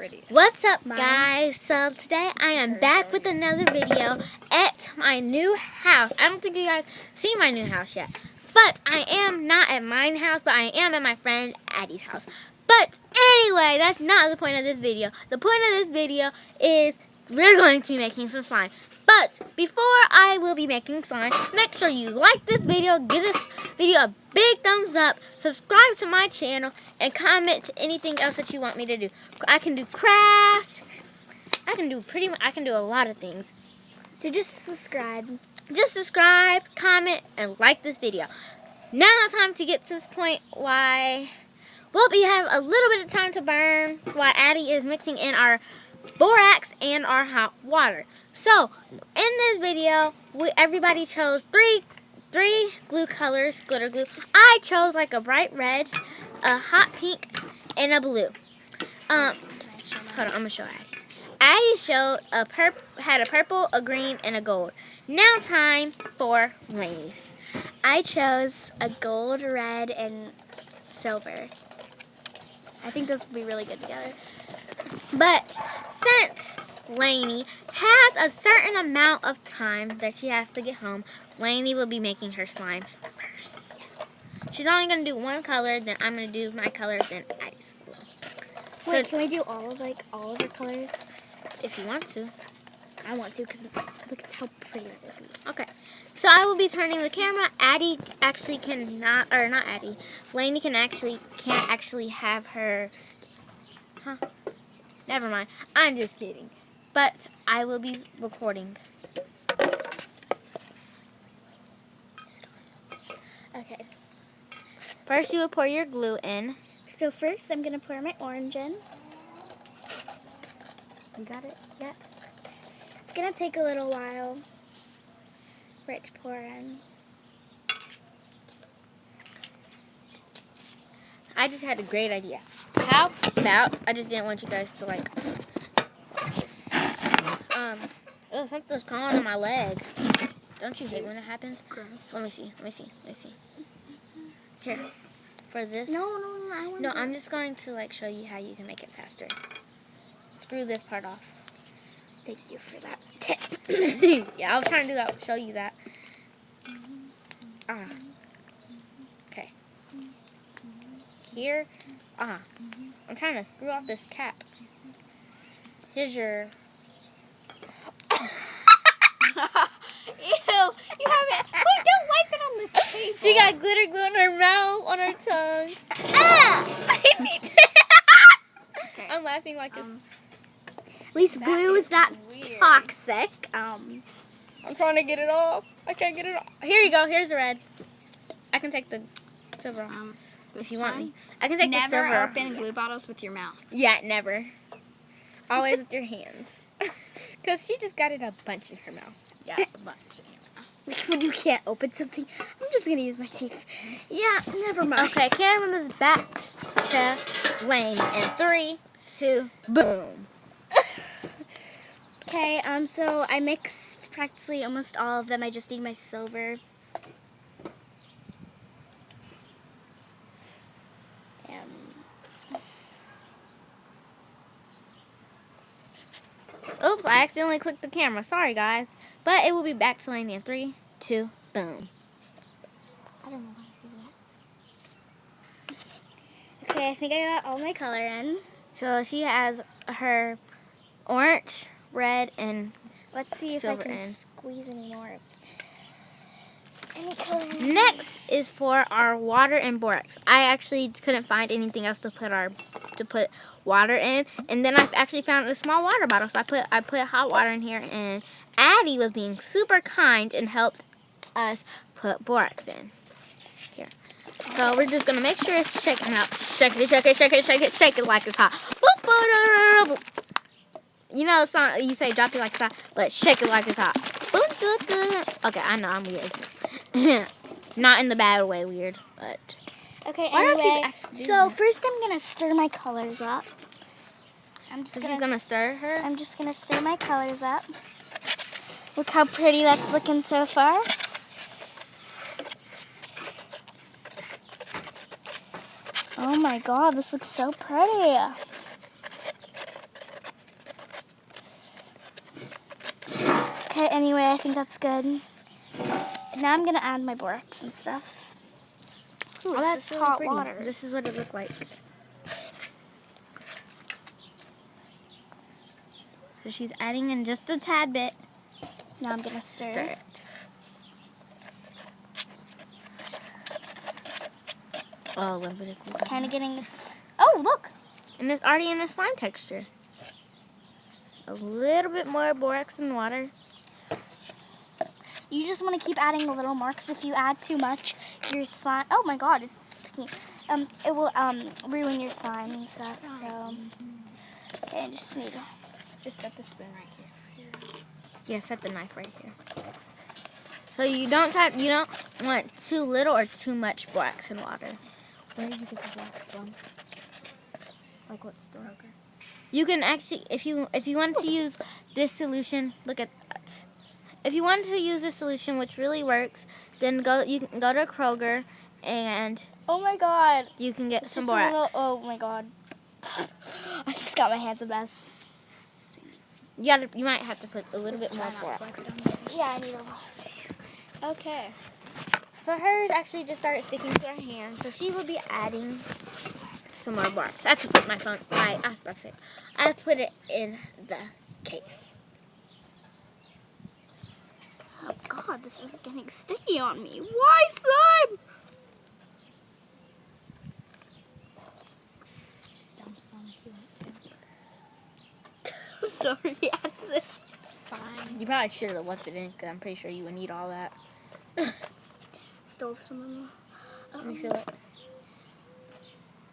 pretty. What's up, guys? So today I am back with another video at my new house. I don't think you guys seen my new house yet, but I am not at mine house, but I am at my friend Addie's house. But anyway, that's not the point of this video. The point of this video is we're going to be making some slime. But before I will be making slime, make sure you like this video, give this video a big thumbs up, subscribe to my channel, and comment anything else that you want me to do. I can do crafts. I can do a lot of things. So just subscribe. Just subscribe, comment, and like this video. Now it's time to get to this point we have a little bit of time to burn while Addie is mixing in our borax and our hot water. So, in this video, everybody chose three glue colors, glitter glue. I chose like a bright red, a hot pink, and a blue. Hold on, I'm gonna show Addie. Addie showed had a purple, a green, and a gold. Now time for Lainey's. I chose a gold, red, and silver. I think those would be really good together. But since Lainey has a certain amount of time that she has to get home, Lainey will be making her slime first. She's only going to do one color, then I'm going to do my color, then Addie's. Wait, can we do all of the colors? If you want to. I want to because look at how pretty that is. Okay. So I will be turning the camera. Addie actually cannot, or not Addie. Lainey can't actually have her. Huh? Never mind. I'm just kidding. But I will be recording. Okay. First, you will pour your glue in. So first, I'm gonna pour my orange in. You got it? Yeah. It's gonna take a little while for it to pour in. I just had a great idea. How about, I just didn't want you guys to like, oh, something's crawling on my leg. Don't you hate when it happens? Gross. Let me see. Here, for this. No, I want No, I'm just going to like show you how you can make it faster. Screw this part off. Thank you for that tip. Yeah, I was trying to do that, show you that. Okay. Here, I'm trying to screw off this cap. Here's your. Ew, you have it. Wait, don't wipe it on the table. She got glitter glue on her mouth, on her tongue. I need to. Okay. I'm laughing like this. At least glue is not weird. toxic. I'm trying to get it off. I can't get it off. Here you go. Here's the red. I can take the silver off if you want me. I can take the silver Never off. open glue bottles with your mouth. Yeah, never. Always with your hands. Because she just got it a bunch in her mouth. Yeah, a bunch. When you can't open something, I'm just gonna use my teeth. Yeah, never mind. Okay, camera is back to Lane. In 3, 2, boom. Okay, so I mixed practically almost all of them. I just need my silver. Oops, I accidentally clicked the camera. Sorry, guys. But it will be back to Lane in 3, 2, boom. I don't know why I see that. Okay, I think I got all my color in. So she has her orange, red, and Let's see if I silver can in. squeeze any more of any color in. Next is for our water and borax. I actually couldn't find anything else to put water in, and then I actually found a small water bottle. So I put hot water in here, and Addie was being super kind and helped us put borax in. Here. So we're just gonna make sure it's shaking out. Shake it like it's hot. Boop, boop, boop, boop. You know, it's not, you say drop it like it's hot, but shake it like it's hot. Boop, boop, boop. Okay, I know I'm weird. Not in the bad way weird, but. Okay, Why don't you anyway, actually do so that? first I'm gonna stir my colors up. So she's gonna stir her? I'm just gonna stir my colors up. Look how pretty that's looking so far. Oh my god, this looks so pretty. anyway, I think that's good. Now I'm gonna add my borax and stuff. Ooh, Oh, this that's is really hot pretty. water. This is what it looked like. So she's adding in just a tad bit. Now I'm gonna stir. Stir it. Oh, a little bit of It's kind of getting its. Oh, look! And it's already in the slime texture. A little bit more borax and water. You just want to keep adding a little more, because if you add too much, your slime. Oh my God, it's sticky. It will ruin your slime and stuff. So, okay, I just need to. Just set the spoon right here. Yeah, set the knife right here. So you don't want too little or too much borax and water. Where did you get the borax from? Like what store? You can actually, if you want to use this solution, look at that. If you want to use this solution, which really works, then you can go to Kroger and Oh my God! you can get It's some just a borax. little. Oh my God! I just got my hands a mess. You might have to put a little bit more borax. Yeah, I need a lot. Okay. So hers actually just started sticking to her hand, so she will be adding some more borax. I have to put I was about to say, I have to put it in the case. Oh God, this is getting sticky on me. Why slime? Just dump some if you want to. I'm sorry, Addison. It's fine. You probably should have left it in, because I'm pretty sure you would need all that. Stove some of them. Let me feel it.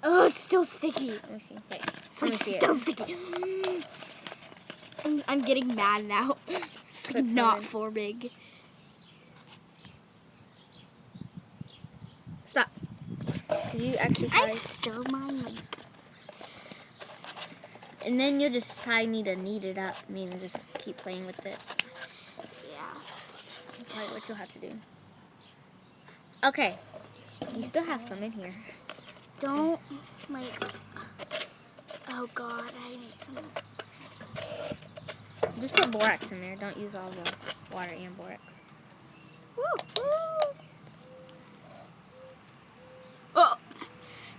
Oh, it's still sticky. Let me see. Wait. It's Let like me see still it. sticky. I'm getting mad now. It's like Put some not in. forming. Stop. Did you actually I try? stir mine like. And then you'll just probably need to knead it up. I mean, just keep playing with it. Yeah. That's probably what you'll have to do. Okay. You still have some in here. Don't like. Oh God, I need some. Just put borax in there. Don't use all the water and borax. Woo, woo. Oh,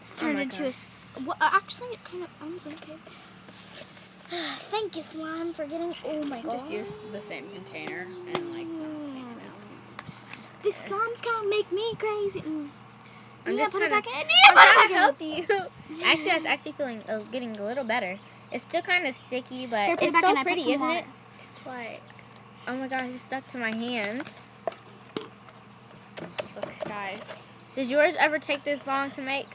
it's turned my into gosh. Well, actually, it kind of. I'm okay. Thank you, slime, for getting. Oh my God. Just use the same container and like take it out. These slimes kind of make me crazy. I'm You just gotta put it trying back to, in. Yeah, I'm put it trying back to in. help you. Actually, I was actually feeling getting a little better. It's still kind of sticky, but Here, put it it's back so in. I put pretty, some isn't water. it? It's like, Oh my gosh, it's stuck to my hands. look, guys, Does yours ever take this long to make?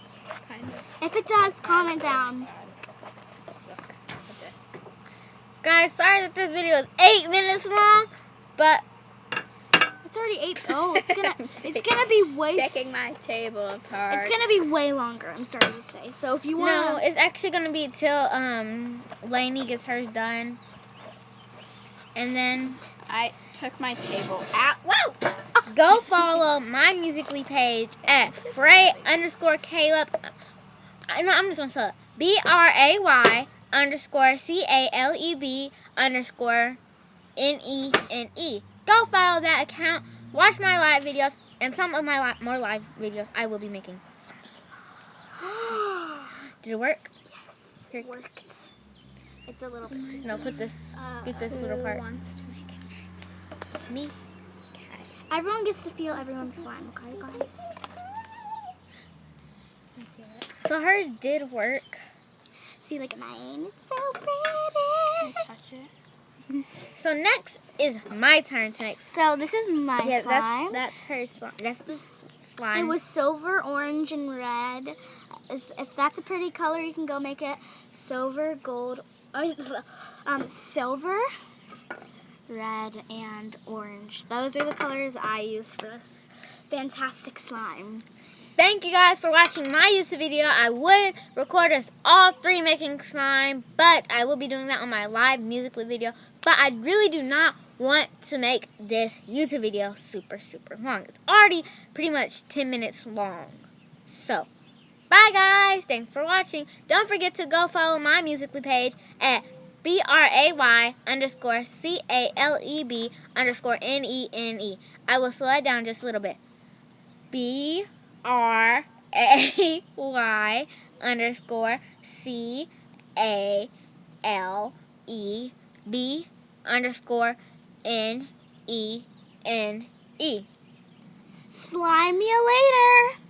kind of. If it does, comment down. Look at this. Guys, sorry that this video is 8 minutes long, but It's already 8. Oh, it's gonna be way. Taking my table apart. It's gonna be way longer. I'm sorry to say. So if you want. no, it's actually gonna be till Lainey gets hers done, and then I took my table out. Whoa! go follow my Musical.ly page at Bray_Caleb. No, I'm just gonna spell it BRAY_CALEB_NENE. Go follow that account. Watch my live videos and some of my more live videos I will be making. Did it work? Yes, Here. it worked. It's a little bit sticky. No, put this. Get this little Who part. wants to make it? Me. Everyone gets to feel everyone's slime, okay, guys? So hers did work. See, look at mine. It's so pretty. Touch it. So next is my turn to make. So this is my Yeah, slime. that's her slime. That's the slime. It was silver, orange, and red. If that's a pretty color, you can go make it silver, gold, silver, red, and orange. Those are the colors I use for this fantastic slime. Thank you guys for watching my YouTube video. I would record us all three making slime, but I will be doing that on my live Musical.ly video. But I really do not want to make this YouTube video super, super long. It's already pretty much 10 minutes long. So, bye guys. Thanks for watching. Don't forget to go follow my Musical.ly page at BRAY_CALEB_NENE. I will slow it down just a little bit. BRAY_CALEB_NENE. Slime you later.